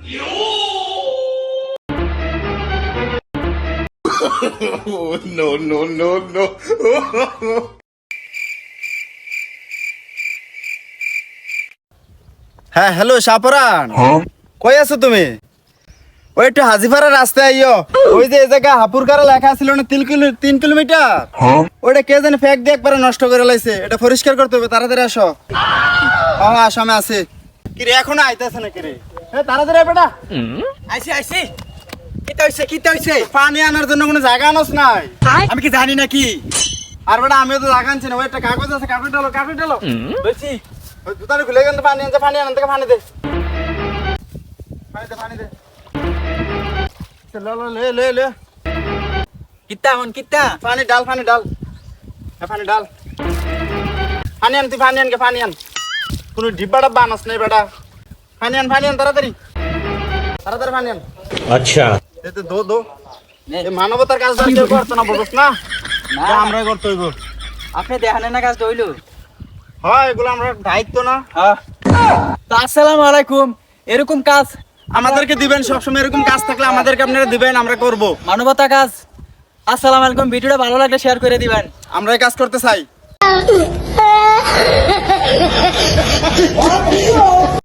No, no, no, no. হ্যাঁ hello শাপরান, কই আছো তুমি? ওই একটু হাজিপাড়া রাস্তায় আইও। ওই যে এই জায়গা হাপুরকারা লেখা ছিল না 3 কিলোমিটার, ওইটা কে জানি ফেক দিয়ে একবারে নষ্ট করে লাইছে। এটা পরিষ্কার করতে হবে, তাড়াতাড়ি আসো। হ্যাঁ আসো, আমি আছি। কিরে এখনো আইতাছে না কিরে? তাড়াতাড়ি বেটা। আইছি আইছি। কিতা হইছে? পানি আনার জন্য কোনো জায়গা আনস নাই? আমি কি জানি নাকি? আর বেটা আমিও তো জায়গা আনছি না। ওই একটা কাগজ আছে, কাগজ ঢালো। বলছি ওই জুতাটা খুলে গেলে পানি আনতে, পানি আনতে পানি দে। পানি দে। লে। কিতা হন কিতা? পানি ডাল। পানি ডাল। পানি আন, তুই পানি আন। কোনো ডিব্বা ডাব্বা আনস নাই বেটা। পানি আন তাড়াতাড়ি পানি আন। अच्छा। এতে দো। এই মানবতার কাজ আর কেউ করতো না, বলছ না? না আমরাই করতে হইব। আপনি দেখেন না কাজ হইলো? হয় এগুলো আমরা দায়িত্ব না। হ্যাঁ। আসসালামু আলাইকুম। এরকম কাজ আমাদেরকে দিবেন সবসময়, এরকম কাজ থাকলে আমাদেরকে আপনারা দিবেন, আমরা করব। মানবতা কাজ। আসসালামু আলাইকুম। ভিডিওটা ভালো লাগলে শেয়ার করে দিবেন। আমরা এই কাজ করতে চাই।